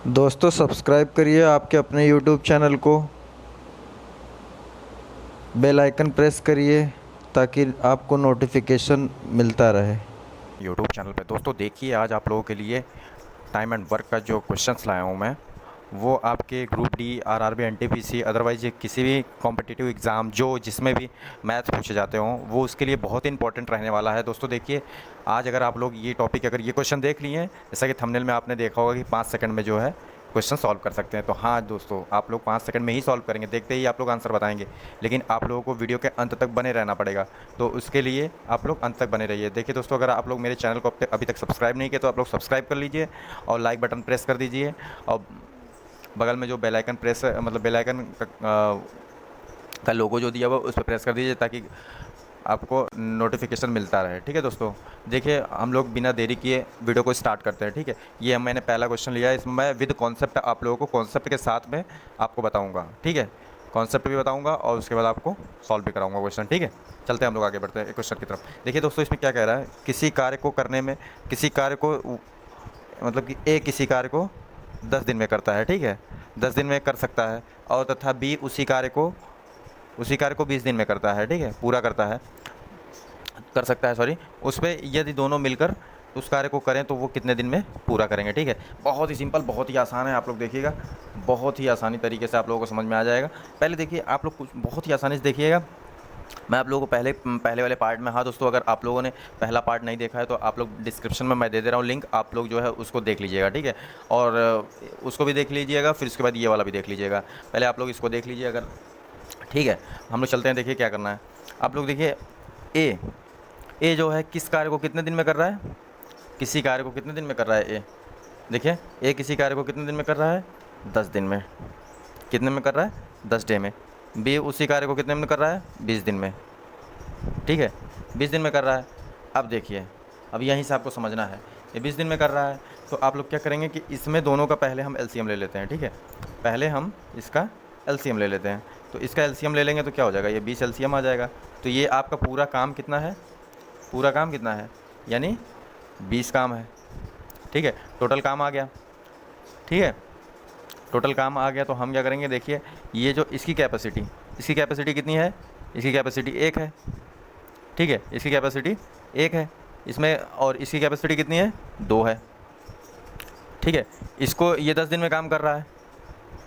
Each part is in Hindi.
दोस्तों सब्सक्राइब करिए आपके अपने यूट्यूब चैनल को। बेल आइकन प्रेस करिए ताकि आपको नोटिफिकेशन मिलता रहे। यूट्यूब चैनल पे दोस्तों देखिए, आज आप लोगों के लिए टाइम एंड वर्क का जो क्वेश्चंस लाया हूँ मैं, वो आपके group D, RRB, NTPC, otherwise ये किसी भी कॉम्पिटिटिव एग्ज़ाम जो जिसमें भी मैथ्स पूछे जाते हों, वो उसके लिए बहुत ही इंपॉर्टेंट रहने वाला है। दोस्तों देखिए, आज अगर आप लोग ये टॉपिक, अगर ये क्वेश्चन देख लिए हैं, जैसा कि थंबनेल में आपने देखा होगा कि 5 सेकंड में जो है क्वेश्चन सॉल्व कर सकते हैं, तो हाँ दोस्तों, आप लोग 5 सेकंड में ही सॉल्व करेंगे, देखते ही आप लोग आंसर बताएंगे। लेकिन आप लोगों को वीडियो के अंत तक बने रहना पड़ेगा, तो उसके लिए आप लोग अंत तक बने रहिए। देखिए दोस्तों, अगर आप लोग मेरे चैनल को अभी तक सब्सक्राइब नहीं किए तो आप लोग सब्सक्राइब कर लीजिए और लाइक बटन प्रेस कर दीजिए, और बगल में जो बेल आइकन प्रेस, मतलब बेल आइकन का लोगो जो दिया हुआ उस पर प्रेस कर दीजिए ताकि आपको नोटिफिकेशन मिलता रहे। ठीक है दोस्तों, देखिए हम लोग बिना देरी किए वीडियो को स्टार्ट करते हैं। ठीक है, ये मैंने पहला क्वेश्चन लिया है, इसमें मैं विद कॉन्सेप्ट आप लोगों को कॉन्सेप्ट के साथ में आपको बताऊंगा। ठीक है, कॉन्सेप्ट भी बताऊंगा और उसके बाद आपको सॉल्व भी कराऊंगा क्वेश्चन। ठीक है, चलते हैं हम लोग आगे बढ़ते हैं क्वेश्चन की तरफ। देखिए दोस्तों, इसमें क्या कह रहा है, किसी कार्य को करने में, किसी कार्य को, मतलब कि ए किसी कार्य को 10 दिन में करता है। ठीक है, 10 दिन में कर सकता है, और तथा बी उसी कार्य को 20 दिन में करता है। ठीक है, पूरा करता है, कर सकता है, सॉरी, उस पर यदि दोनों मिलकर उस कार्य को करें तो वो कितने दिन में पूरा करेंगे। ठीक है, बहुत ही सिंपल, बहुत ही आसान है, आप लोग देखिएगा, बहुत ही आसानी तरीके से आप लोगों को समझ में आ जाएगा। पहले देखिए, आप लोग कुछ बहुत ही आसानी से देखिएगा। मैं आप लोगों को पहले वाले पार्ट में, हाँ दोस्तों, अगर आप लोगों ने पहला पार्ट नहीं देखा है तो आप लोग डिस्क्रिप्शन में मैं दे रहा हूँ लिंक, आप लोग जो है उसको देख लीजिएगा। ठीक है, और उसको भी देख लीजिएगा, फिर उसके बाद ये वाला भी देख लीजिएगा। पहले आप लोग इसको देख लीजिए अगर, ठीक है। हम लोग चलते हैं, देखिए क्या करना है। आप लोग देखिए, ए ए जो है किस कार्य को कितने दिन में कर रहा है, किसी कार्य को कितने दिन में कर रहा है ए। देखिए, ए किसी कार्य को कितने दिन में कर रहा है, 10 दिन में। कितने में कर रहा है, 10 डे में। बी उसी कार्य को कितने में कर रहा है, 20 दिन में। ठीक है, 20 दिन में कर रहा है। अब देखिए, अब यहीं से आपको समझना है, ये 20 दिन में कर रहा है, तो आप लोग क्या करेंगे कि इसमें दोनों का पहले हम एलसीएम ले लेते हैं। ठीक है, पहले हम इसका एलसीएम ले लेते हैं, तो इसका एलसीएम ले लेंगे तो क्या हो जाएगा, ये 20 एलसीएम आ जाएगा। तो ये आपका पूरा काम कितना है, पूरा काम कितना है, यानी 20 काम है। ठीक है, टोटल काम आ गया। ठीक है, टोटल काम आ गया, तो हम क्या करेंगे, देखिए, ये जो इसकी कैपेसिटी कितनी है, इसकी कैपेसिटी 1 है। ठीक है, इसकी कैपेसिटी 1 है इसमें, और इसकी कैपेसिटी कितनी है, 2 है। ठीक है, इसको, ये 10 दिन में काम कर रहा है,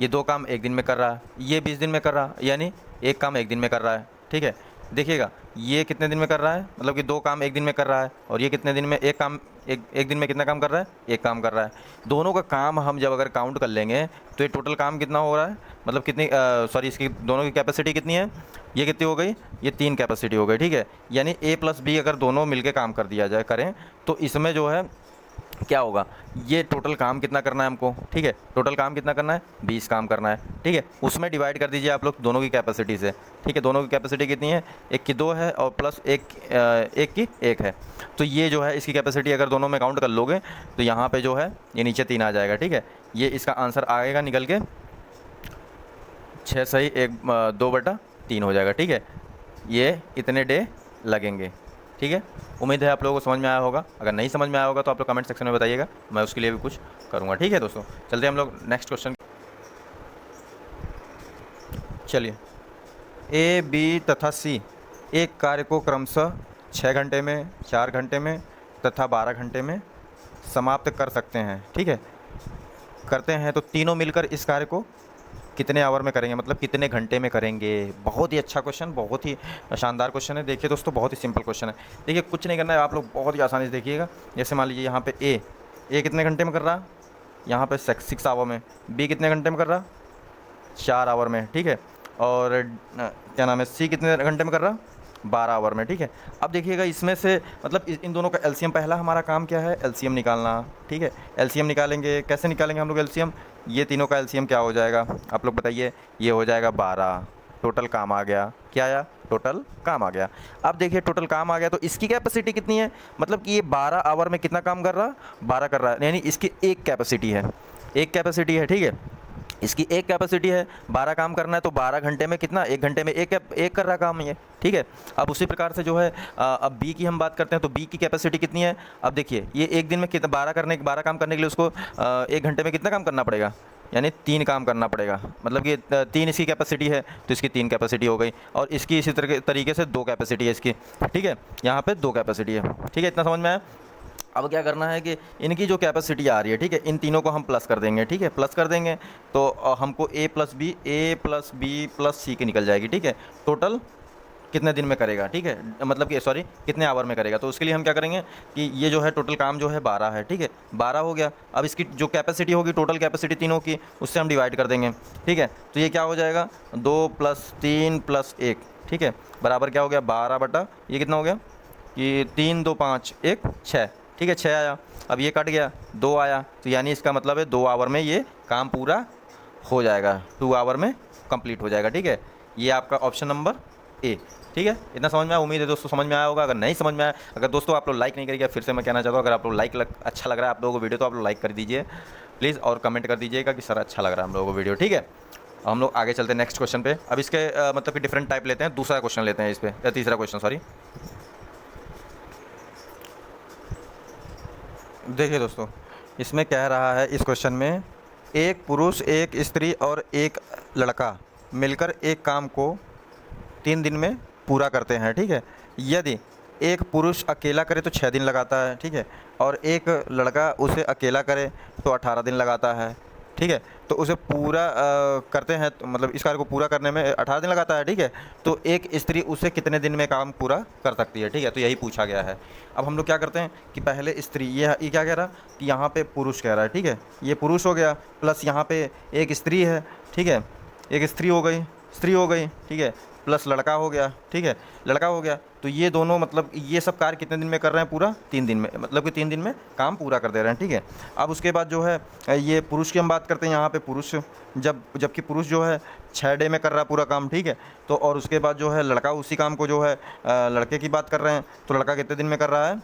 ये 2 काम 1 दिन में कर रहा है, ये 20 दिन में कर रहा है, यानी 1 काम 1 दिन में कर रहा है। ठीक है, देखिएगा, ये कितने दिन में कर रहा है, मतलब कि 2 काम 1 दिन में कर रहा है, और ये कितने दिन में, एक दिन में कितना काम कर रहा है, 1 काम कर रहा है। दोनों का काम हम जब अगर काउंट कर लेंगे तो ये टोटल काम कितना हो रहा है, मतलब कितनी, सॉरी, इसकी दोनों की कैपेसिटी कितनी है, ये कितनी हो गई, ये 3 कैपेसिटी हो गई। ठीक है, यानी ए प्लस बी अगर दोनों मिलके काम कर दिया जाए, करें, तो इसमें जो है क्या होगा, ये टोटल काम कितना करना है हमको। ठीक है, टोटल काम कितना करना है, 20 काम करना है। ठीक है, उसमें डिवाइड कर दीजिए आप लोग दोनों की कैपेसिटी से। ठीक है, दोनों की कैपेसिटी कितनी है, एक की 2 है और प्लस एक की 1 है, तो ये जो है इसकी कैपेसिटी अगर दोनों में काउंट कर लोगे तो यहाँ पे जो है ये नीचे 3 आ जाएगा। ठीक है, ये इसका आंसर आएगा निकल के 6 सही 2/3 हो जाएगा। ठीक है, ये इतने डे लगेंगे। ठीक है, उम्मीद है आप लोगों को समझ में आया होगा। अगर नहीं समझ में आया होगा तो आप लोग कमेंट सेक्शन में बताइएगा, मैं उसके लिए भी कुछ करूँगा। ठीक है दोस्तों, चलते हैं हम लोग नेक्स्ट क्वेश्चन। चलिए, ए, बी तथा सी एक कार्य को क्रमशः 6 घंटे में, 4 घंटे में तथा 12 घंटे में समाप्त कर सकते हैं। ठीक है, करते हैं, तो तीनों मिलकर इस कार्य को कितने आवर में करेंगे, मतलब कितने घंटे में करेंगे। बहुत ही अच्छा क्वेश्चन, बहुत ही शानदार क्वेश्चन है। देखिए दोस्तों, बहुत ही सिंपल क्वेश्चन है। देखिए, कुछ नहीं करना है, आप लोग बहुत ही आसानी से देखिएगा। जैसे मान लीजिए यहाँ पे ए कितने घंटे में कर रहा, यहाँ पे 6 आवर में। बी कितने घंटे में कर रहा, 4 आवर में। ठीक है, और क्या नाम है, सी कितने घंटे में कर रहा, 12 आवर में। ठीक है, अब देखिएगा, इसमें से मतलब इन दोनों का एलसीएम, पहला हमारा काम क्या है, एलसीएम निकालना। ठीक है, एलसीएम निकालेंगे, कैसे निकालेंगे हम लोग एलसीएम, ये तीनों का एलसीएम क्या हो जाएगा, आप लोग बताइए। ये हो जाएगा 12, टोटल काम आ गया। क्या आया, टोटल काम आ गया। अब देखिए, टोटल काम आ गया, तो इसकी कैपेसिटी कितनी है, मतलब कि ये 12 आवर में कितना काम कर रहा, 12 कर रहा है, यानी इसकी एक कैपेसिटी है, एक कैपेसिटी है। ठीक है, इसकी एक कैपेसिटी है, 12 काम करना है तो 12 घंटे में कितना, 1 घंटे में एक कर रहा काम ये, ठीक है। अब उसी प्रकार से जो है अब बी की हम बात करते हैं तो बी की कैपेसिटी कितनी है। अब देखिए ये एक दिन में कितना 12 काम करने के लिए उसको 1 घंटे में कितना काम करना पड़ेगा, यानी 3 काम करना पड़ेगा। मतलब कि 3 इसकी कैपेसिटी है तो इसकी 3 कैपेसिटी हो गई, और इसकी इसी तरीके से 2 कैपेसिटी है इसकी, ठीक है। यहाँ पे 2 कैपेसिटी है, ठीक है, इतना समझ में आया। अब क्या करना है कि इनकी जो कैपेसिटी आ रही है, ठीक है, इन तीनों को हम प्लस कर देंगे, ठीक है, प्लस कर देंगे तो हमको ए प्लस बी प्लस सी की निकल जाएगी, ठीक है। टोटल कितने दिन में करेगा, ठीक है, मतलब कि सॉरी कितने आवर में करेगा। तो उसके लिए हम क्या करेंगे कि ये जो है टोटल काम जो है 12 है, ठीक है, 12 हो गया। अब इसकी जो कैपेसिटी होगी, टोटल कैपेसिटी तीनों की, उससे हम डिवाइड कर देंगे, ठीक है। तो ये क्या हो जाएगा, 2 + 3 + 1, ठीक है, बराबर क्या हो गया 12 बटा ये कितना हो गया कि 3 2 5 1 6, ठीक है, 6 आया। अब ये कट गया, 2 आया, तो यानी इसका मतलब है 2 आवर में ये काम पूरा हो जाएगा, 2 आवर में कंप्लीट हो जाएगा, ठीक है। ये आपका ऑप्शन नंबर ए, ठीक है। इतना समझ में आया, उम्मीद है दोस्तों समझ में आया होगा। अगर नहीं समझ में आया, अगर दोस्तों आप लोग लाइक नहीं करिएगा, फिर से मैं कहना चाहता हूँ, अगर आप लोग अच्छा लग रहा है आप लोगों को वीडियो तो आप लोग लाइक कर दीजिए प्लीज़, और कमेंट कर दीजिएगा कि सर अच्छा लग रहा है हम लोगों को वीडियो, ठीक है। हम लोग आगे चलते हैं नेक्स्ट क्वेश्चन पे। अब इसके मतलब कि डिफरेंट टाइप लेते हैं, दूसरा क्वेश्चन लेते हैं इस पर, या तीसरा क्वेश्चन सॉरी। देखिए दोस्तों, इसमें कह रहा है इस क्वेश्चन में, एक पुरुष, एक स्त्री और एक लड़का मिलकर एक काम को 3 दिन में पूरा करते हैं, ठीक है। यदि एक पुरुष अकेला करे तो 6 दिन लगाता है, ठीक है, और एक लड़का उसे अकेला करे तो 18 दिन लगाता है, ठीक है। तो उसे पूरा करते हैं तो मतलब इस कार्य को पूरा करने में 18 दिन लगाता है, ठीक है। तो एक स्त्री उसे कितने दिन में काम पूरा कर सकती है, ठीक है, तो यही पूछा गया है। अब हम लोग क्या करते हैं कि पहले स्त्री, ये क्या कह रहा कि यहाँ पे पुरुष कह रहा है, ठीक है, ये पुरुष हो गया, प्लस यहाँ पे एक स्त्री है, ठीक है, एक स्त्री हो गई, ठीक है, प्लस लड़का हो गया, ठीक है, लड़का हो गया। तो ये दोनों मतलब ये सब कार्य कितने दिन में कर रहे हैं, पूरा 3 दिन में, मतलब कि 3 दिन में काम पूरा कर दे रहे हैं, ठीक है। अब उसके बाद जो है ये पुरुष की हम बात करते हैं, यहाँ पे पुरुष जबकि पुरुष जो है 6 डे में कर रहा है पूरा काम, ठीक है। तो और उसके बाद जो है लड़का उसी काम को जो है लड़के की बात कर रहे हैं, तो लड़का कितने दिन में कर रहा है,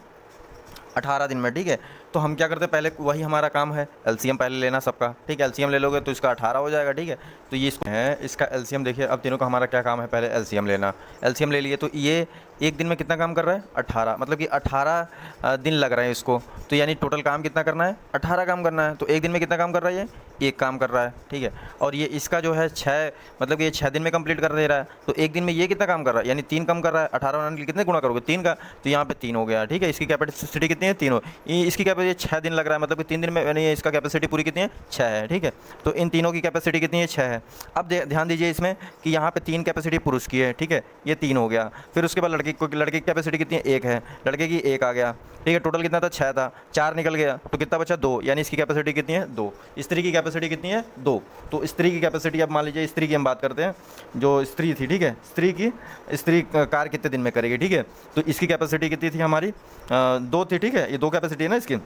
18 दिन में, ठीक है। तो हम क्या करते हैं, पहले वही हमारा काम है, एलसीएम पहले लेना सबका, ठीक है, एलसीएम ले लोगे तो इसका 18 हो जाएगा, ठीक है। तो ये इसको है इसका एलसीएम, देखिए अब तीनों का हमारा क्या काम है, पहले एलसीएम लेना, एलसीएम ले लिए तो ये एक दिन में कितना काम कर रहा है, 18, मतलब कि 18 दिन लग रहे हैं इसको, तो यानी टोटल काम कितना करना है, 18 काम करना है। तो एक दिन में कितना काम कर रहा है, ये एक काम कर रहा है, ठीक है। और ये इसका जो है 6, मतलब ये 6 दिन में कंप्लीट कर दे रहा है, तो एक दिन में ये कितना काम कर रहा है, यानी 3 काम कर रहा है। 18 बनाने के लिए कितने गुणा करोगे, 3 का, तो यहाँ पे 3 हो गया, ठीक है। इसकी कैपेसिटी कितनी है, 3 हो, इसकी कैपेसिटी 6 दिन लग रहा है, मतलब कि 3 दिन में यानी इसका कैपेसिटी पूरी कितनी है, 6 है, ठीक है। तो इन तीनों की कैपेसिटी कितनी है, 6 है। अब ध्यान दीजिए इसमें कि यहाँ पे 3 कैपेसिटी पुरुष की है, ठीक है, ये 3 हो गया। फिर उसके बाद लड़के की कैपेसिटी कितनी है, 1 है, लड़के की 1 आ गया, ठीक है। टोटल कितना था, 6 था, 4 निकल गया, तो कितना बचा, 2, यानी इसकी कैपेसिटी कितनी है, 2। स्त्री की कैपेसिटी कितनी है, 2। तो स्त्री की कैपेसिटी, अब मान लीजिए स्त्री की हम बात करते हैं, जो स्त्री थी, ठीक है, स्त्री कार्य कितने दिन में करेगी, ठीक है। तो इसकी कैपेसिटी कितनी थी हमारी, 2 थी, ठीक है, ये 2 कैपेसिटी है ना इसकी।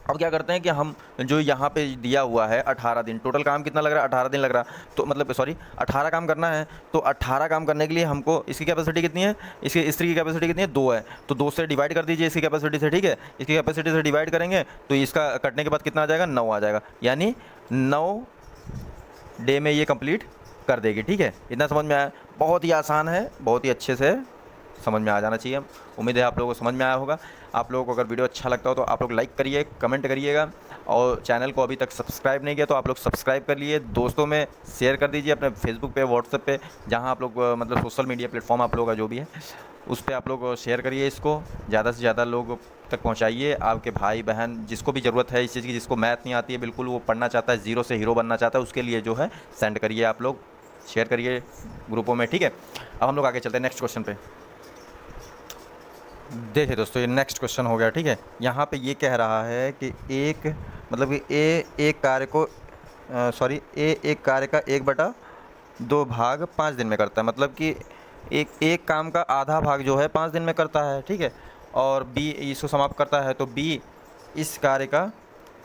अब क्या करते हैं कि हम जो यहाँ पे दिया हुआ है 18 दिन, टोटल काम कितना लग रहा है, 18 दिन लग रहा है, तो मतलब सॉरी 18 काम करना है। तो 18 काम करने के लिए हमको इसकी कैपेसिटी कितनी है, इसकी स्त्री की कैपेसिटी कितनी है, 2 है, तो 2 से डिवाइड कर दीजिए इसकी कैपेसिटी से, ठीक है। इसकी कैपेसिटी से डिवाइड करेंगे तो इसका कटने के बाद कितना आ जाएगा, 9 आ जाएगा, यानी 9 डे में ये कंप्लीट कर देगी, ठीक है। इतना समझ में आया, बहुत ही आसान है, बहुत ही अच्छे से समझ में आ जाना चाहिए। उम्मीद है आप लोगों को समझ में आया होगा। आप लोगों को अगर वीडियो अच्छा लगता हो तो आप लोग लाइक करिए, कमेंट करिएगा, और चैनल को अभी तक सब्सक्राइब नहीं किया तो आप लोग सब्सक्राइब कर लिए, दोस्तों में शेयर कर दीजिए, अपने फेसबुक पे, व्हाट्सएप पे, जहां आप लोग मतलब सोशल मीडिया प्लेटफॉर्म आप लोगों का जो भी है उस पर आप लोग शेयर करिए, इसको ज़्यादा से ज़्यादा लोग तक पहुँचाइए। आपके भाई बहन जिसको भी ज़रूरत है इस चीज़ की, जिसको मैथ नहीं आती है बिल्कुल, वो पढ़ना चाहता है, ज़ीरो से हीरो बनना चाहता है, उसके लिए जो है सेंड करिए, आप लोग शेयर करिए ग्रुपों में, ठीक है। अब हम लोग आगे चलते हैं नेक्स्ट क्वेश्चन पे। देखिए दोस्तों, ये नेक्स्ट क्वेश्चन हो गया, ठीक है। यहाँ पे ये कह रहा है कि एक मतलब कि ए एक कार्य का 1/2 भाग 5 दिन में करता है, मतलब कि एक काम का आधा भाग जो है 5 दिन में करता है, ठीक है। और बी इसको समाप्त करता है, तो बी इस कार्य का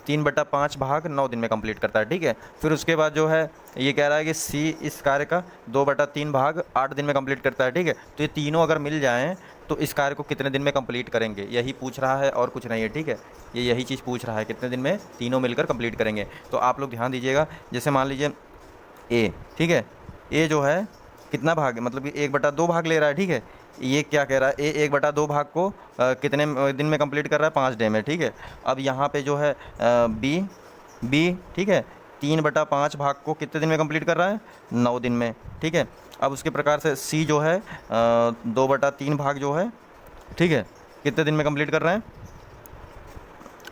3/5 भाग 9 दिन में कंप्लीट करता है, ठीक है। फिर उसके बाद जो है ये कह रहा है कि सी इस कार्य का 2/3 भाग 8 दिन में कंप्लीट करता है, ठीक है। तो ये तीनों अगर मिल जाएं तो इस कार्य को कितने दिन में कंप्लीट करेंगे, यही पूछ रहा है और कुछ नहीं है, ठीक है। ये यही चीज़ पूछ रहा है, कितने दिन में तीनों मिलकर कंप्लीट करेंगे। तो आप लोग ध्यान दीजिएगा, जैसे मान लीजिए ए, ठीक है। ए जो है कितना भाग है, मतलब कि 1/2 भाग ले रहा है, ठीक है। ये क्या कह रहा है, ए 1/2 भाग को कितने दिन में कंप्लीट कर रहा है, 5 डे में, ठीक है। अब यहाँ पे जो है बी, ठीक है, 3/5 भाग को कितने दिन में कंप्लीट कर रहा है, 9 दिन में, ठीक है। अब उसके प्रकार से सी जो है 2/3 भाग जो है, ठीक है, कितने दिन में कंप्लीट कर रहे हैं,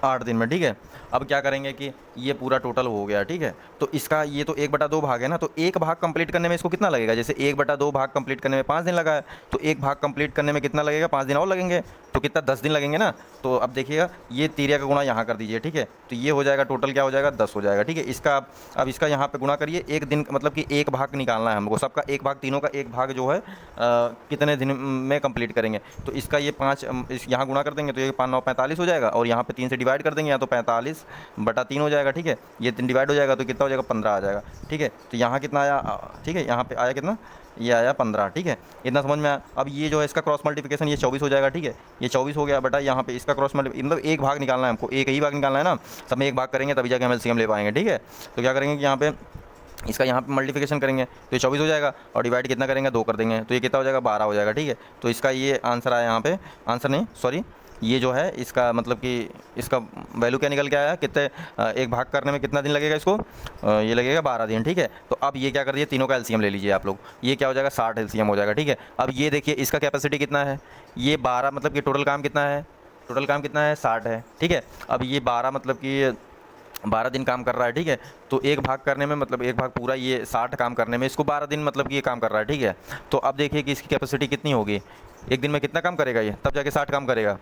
8 दिन में, ठीक है। अब क्या करेंगे कि ये पूरा टोटल हो गया, ठीक है। तो इसका ये तो 1/2 भाग है ना, तो एक भाग कंप्लीट करने में इसको कितना लगेगा, जैसे 1/2 भाग कंप्लीट करने में 5 दिन लगा है, तो एक भाग कंप्लीट करने में कितना लगेगा, 5 दिन और लगेंगे, तो कितना 10 दिन लगेंगे ना। तो अब देखिएगा ये तिरिया का गुणा यहाँ कर दीजिए, ठीक है। तो ये हो जाएगा टोटल, क्या हो जाएगा, 10 हो जाएगा, ठीक है। इसका अब इसका यहाँ पे गुणा करिए, एक दिन मतलब कि एक भाग निकालना है हमको, सबका एक भाग, तीनों का एक भाग जो है कितने दिन में कंप्लीट करेंगे। तो इसका ये 5 इस यहाँ गुणा कर देंगे तो ये 5 9 45 हो जाएगा, और यहाँ पे 3 से डिवाइड कर देंगे, या तो 45/3 हो जाएगा, ठीक है। ये 3 डिवाइड हो जाएगा तो कितना हो जाएगा, 15 आ जाएगा, ठीक है। तो यहाँ कितना आया, ठीक है, यहाँ पे आया कितना, ये आया 15, ठीक है। इतना समझ में आया। अब ये जो है इसका क्रॉस मल्टीप्लिकेशन ये 24 हो जाएगा, ठीक है। ये 24 हो गया बटा, यहाँ पे इसका क्रॉस मतलब एक भाग निकालना है हमको, एक ही भाग निकालना है ना, सब में एक भाग करेंगे तभी जाके हम एलसीएम ले पाएंगे, ठीक है। तो क्या करेंगे कि यहाँ पे इसका यहाँ पे मल्टीप्लिकेशन करेंगे तो ये 24 हो जाएगा, और डिवाइड कितना करेंगे, 2 कर देंगे, तो ये कितना हो जाएगा, 12 हो जाएगा, ठीक है। तो इसका ये आंसर आया यहाँ पे, आंसर नहीं सॉरी, ये जो है इसका मतलब कि इसका वैल्यू क्या निकल के आया, कितने एक भाग करने में कितना दिन लगेगा इसको, ये लगेगा 12 दिन, ठीक है। तो अब ये क्या कर दिए, तीनों का एलसीएम ले लीजिए आप लोग, ये क्या हो जाएगा, 60 एलसीएम हो जाएगा, ठीक है। अब ये देखिए इसका कैपेसिटी कितना है, ये 12 मतलब कि टोटल काम कितना है, टोटल काम कितना है, 60 है, ठीक है। अब ये 12 मतलब कि 12 दिन काम कर रहा है, ठीक है। तो एक भाग करने में मतलब एक भाग पूरा ये 60 काम करने में इसको 12 दिन मतलब कि ये काम कर रहा है, ठीक है। तो अब देखिए कि इसकी कैपेसिटी कितनी होगी, एक दिन में कितना काम करेगा ये, तब जाके 60 काम करेगा।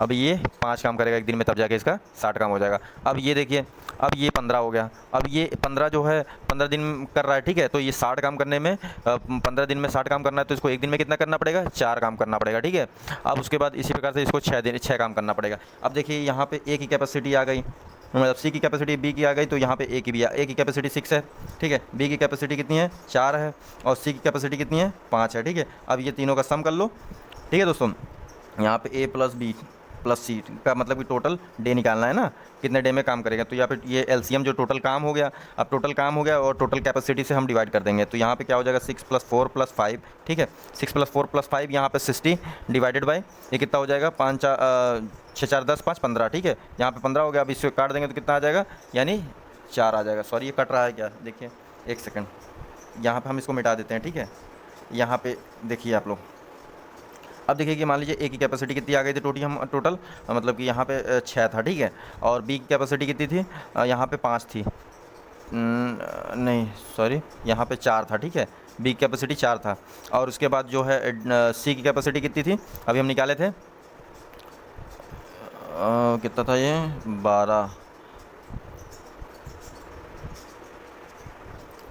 अब ये 5 काम करेगा एक दिन में, तब जाके इसका 60 काम हो जाएगा। अब ये देखिए, अब ये 15 हो गया, अब ये 15 जो है 15 दिन कर रहा है, ठीक है। तो ये 60 काम करने में 15 दिन में 60 काम करना है, तो इसको एक दिन में कितना करना पड़ेगा, 4 काम करना पड़ेगा, ठीक है। अब उसके बाद इसी प्रकार से इसको 6 काम करना पड़ेगा। अब देखिए यहाँ पे ए की कैपेसिटी आ गई, मतलब सी की कैपेसिटी बी की आ गई, तो यहाँ पे ए की कैपेसिटी 6 है, ठीक है। बी की कैपेसिटी कितनी है, 4 है, और सी की कैपेसिटी कितनी है, 5 है, ठीक है। अब ये तीनों का सम कर लो, ठीक है दोस्तों। यहाँ पे ए प्लस बी प्लस सी का मतलब कि टोटल डे निकालना है ना, कितने डे में काम करेगा। तो यहाँ पे ये एलसीएम जो टोटल काम हो गया, अब टोटल काम हो गया और टोटल कैपेसिटी से हम डिवाइड कर देंगे, तो यहाँ पे क्या हो जाएगा, 6 + 4 + 5, ठीक है। 6 + 4 + 5 यहाँ पे 60 डिवाइडेड बाई ये कितना हो जाएगा, 5 6 4 10 5 15, ठीक है। यहाँ पे 15 हो गया, अब इसको काट देंगे तो कितना आ जाएगा, यानी 4 आ जाएगा। सॉरी ये कट रहा है क्या, देखिए एक सेकेंड, यहाँ पर हम इसको मिटा देते हैं, ठीक है। यहाँ पर देखिए आप लोग, अब देखिए कि मान लीजिए ए की कैपेसिटी कितनी आ गई थी टोटल मतलब कि यहाँ पे 6 था, ठीक है। और बी की कैपेसिटी कितनी थी, यहाँ पे 5 थी, नहीं सॉरी यहाँ पे 4 था, ठीक है। बी की कैपेसिटी 4 था, और उसके बाद जो है सी की कैपेसिटी कितनी थी, अभी हम निकाले थे, कितना था ये, 12,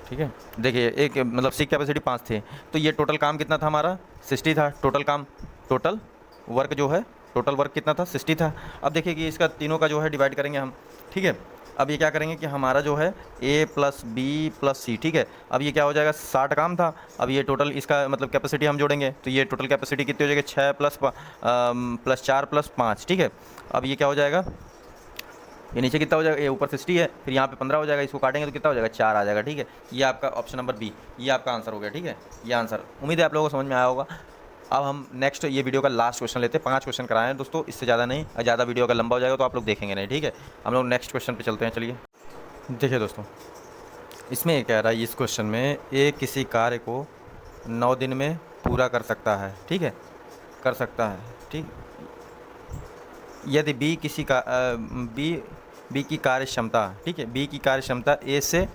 ठीक है। देखिए एक मतलब सी कैपेसिटी 5 थी, तो ये टोटल काम कितना था हमारा, 60 था टोटल काम, टोटल वर्क जो है, टोटल वर्क कितना था, 60 था। अब देखिए कि इसका तीनों का जो है डिवाइड करेंगे हम, ठीक है। अब ये क्या करेंगे कि हमारा जो है ए प्लस बी प्लस सी, ठीक है। अब ये क्या हो जाएगा, 60 काम था, अब ये टोटल इसका मतलब कैपेसिटी हम जोड़ेंगे, तो ये टोटल कैपेसिटी कितनी हो जाएगी, 6 + 4 + 5, ठीक है। अब ये क्या हो जाएगा, ये नीचे कितना हो जाएगा, ये ऊपर 60 है, फिर यहाँ पे 15 हो जाएगा, इसको काटेंगे तो कितना हो जाएगा, 4 आ जाएगा, ठीक है। ये आपका ऑप्शन नंबर बी, ये आपका आंसर हो गया, ठीक है। ये आंसर उम्मीद है आप लोगों को समझ में आया होगा। अब हम नेक्स्ट ये वीडियो का लास्ट क्वेश्चन लेते हैं, 5 क्वेश्चन कराए हैं दोस्तों, इससे ज़्यादा नहीं, ज़्यादा वीडियो अगर लंबा हो जाएगा तो आप लोग देखेंगे नहीं, ठीक है। हम लोग नेक्स्ट क्वेश्चन पे चलते हैं, चलिए। देखिए दोस्तों, इसमें ये कह रहा है, इस क्वेश्चन में ए किसी कार्य को 9 दिन में पूरा कर सकता है, ठीक है, कर सकता है, ठीक। यदि बी किसी का बी की कार्य क्षमता, ठीक है, बी की कार्य क्षमता ए से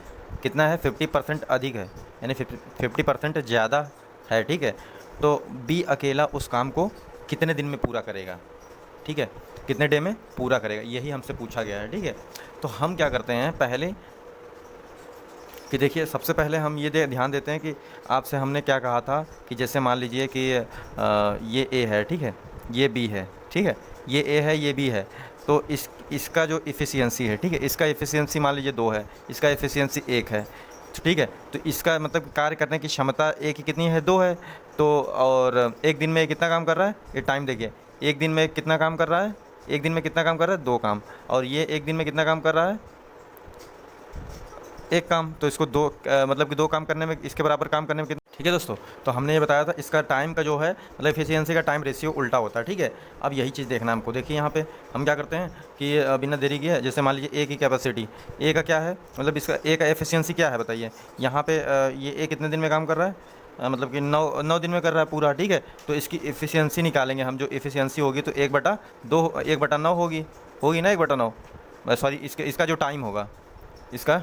कितना है, 50% अधिक है, यानी 50% ज़्यादा है, ठीक है। तो बी अकेला उस काम को कितने दिन में पूरा करेगा, ठीक है, कितने डे में पूरा करेगा, यही हमसे पूछा गया है, ठीक है। तो हम क्या करते हैं पहले कि देखिए, सबसे पहले हम ये ध्यान देते हैं कि आपसे हमने क्या कहा था कि जैसे मान लीजिए कि ये ए है, ठीक है, ये बी है, ठीक है, ये ए है, ये बी है, तो इसका जो इफ़िशियंसी है, ठीक है, इसका इफ़िशियंसी मान लीजिए 2 है, इसका इफ़िशियंसी 1 है, ठीक है। तो इसका मतलब कार्य करने की क्षमता ए की कितनी है, 2 है। तो और एक दिन में कितना काम कर रहा है, ये टाइम देखिए, एक दिन में कितना काम कर रहा है, एक दिन में कितना काम कर रहा है, 2 काम, और ये एक दिन में कितना काम कर रहा है, एक काम, तो इसको दो मतलब कि दो काम करने में, इसके बराबर काम करने में कितना, ठीक है दोस्तों। तो हमने ये बताया था इसका टाइम का जो है मतलब एफिशिएंसी का टाइम रेशियो उल्टा होता है, ठीक है। अब यही चीज़ देखना हमको, देखिए यहाँ पे हम क्या करते हैं कि बिना देरी किए, जैसे मान लीजिए ए की कैपेसिटी, ए का क्या है मतलब इसका ए का एफिशिएंसी क्या है बताइए। यहाँ पे ये ए कितने दिन में काम कर रहा है, मतलब कि 9 दिन में कर रहा है पूरा, ठीक है। तो इसकी एफिशिएंसी निकालेंगे हम, जो एफिशिएंसी होगी तो 1/2 होगी ना, 1/9, सॉरी इसका जो टाइम होगा इसका,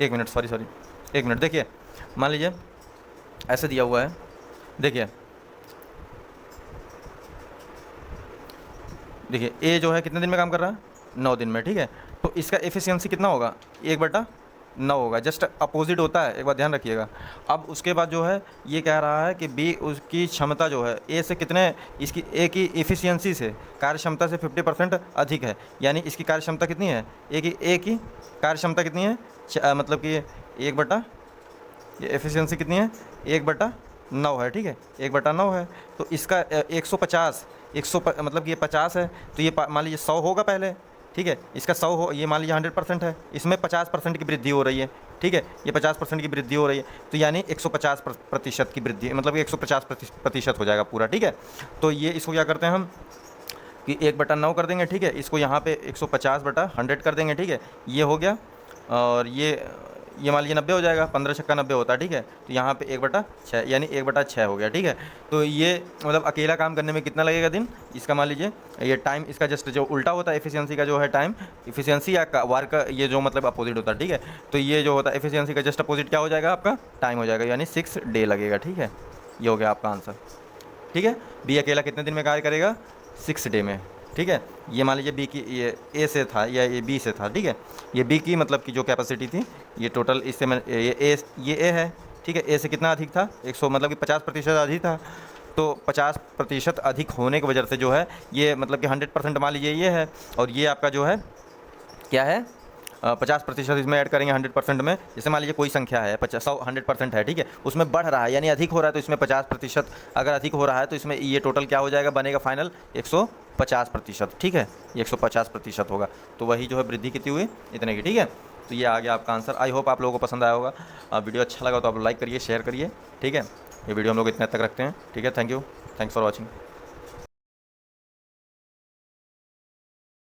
1 मिनट, सॉरी 1 मिनट। देखिए मान लीजिए ऐसे दिया हुआ है, देखिए ए जो है कितने दिन में काम कर रहा है, 9 दिन में, ठीक है। तो इसका एफिशिएंसी कितना होगा, 1/9 होगा, जस्ट अपोजिट होता है, एक बात ध्यान रखिएगा। अब उसके बाद जो है ये कह रहा है कि बी उसकी क्षमता जो है ए से कितने, इसकी ए की एफिशिएंसी से, कार्य क्षमता से 50% अधिक है, यानी इसकी कार्य क्षमता कितनी है, ए की कार्य क्षमता कितनी है, मतलब कि 1/, ये एफिशिएंसी कितनी है, 1/9 है, ठीक है, 1/9 है। तो इसका 150 मतलब कि ये 50 है, तो ये मान लीजिए 100 होगा पहले, ठीक है। इसका 100 हो, ये मान लीजिए 100% है, इसमें 50% की वृद्धि हो रही है, ठीक है, ये 50% की वृद्धि हो रही है, तो यानी 150% की वृद्धि, मतलब 150% हो जाएगा पूरा, ठीक है। तो ये इसको क्या करते हैं हम कि 1/9 कर देंगे, ठीक है, इसको यहाँ पे 150/100 कर देंगे, ठीक है, ये हो गया। और ये मान लीजिए 90 हो जाएगा, 15 छक्का 90 होता है, ठीक है। तो यहाँ पे 1/6 यानी 1/6 हो गया, ठीक है। तो ये मतलब अकेला काम करने में कितना लगेगा दिन इसका, मान लीजिए ये टाइम इसका जस्ट जो उल्टा होता है एफिशिएंसी का जो है टाइम, एफिशिएंसी या वर्क का ये जो मतलब अपोजिट होता है, ठीक है। तो ये जो होता है एफिशिएंसी का जस्ट अपोजिट क्या हो जाएगा, आपका टाइम हो जाएगा, यानी 6 डे लगेगा, ठीक है। ये हो गया आपका आंसर, ठीक है। बी अकेला कितने दिन में कार्य करेगा, 6 डे में, ठीक है। ये मान लीजिए बी की ये ए से था या ये बी से था, ठीक है। ये बी की मतलब की जो कैपेसिटी थी, ये टोटल इससे मैं ये ए है, ठीक है। ए से कितना अधिक था, 100 मतलब कि 50% अधिक था। तो 50% अधिक होने की वजह से जो है ये मतलब कि 100% मान लीजिए ये है, और ये आपका जो है क्या है 50% इसमें ऐड करेंगे 100% में। जैसे मान लीजिए कोई संख्या है 100% है, ठीक है, उसमें बढ़ रहा है यानी अधिक हो रहा है, तो इसमें 50% अगर अधिक हो रहा है तो इसमें ये टोटल क्या हो जाएगा, बनेगा फाइनल 150%, ठीक है, ये 150% होगा। तो वही जो है वृद्धि कितनी हुई, इतने की, ठीक है। तो ये आ गया आपका आंसर। आई होप आप लोगों को पसंद आया होगा। वीडियो अच्छा लगा तो आप लाइक करिए, शेयर करिए, ठीक है। ये वीडियो हम लोग इतने तक रखते हैं, ठीक है। Thank you, thanks for watching.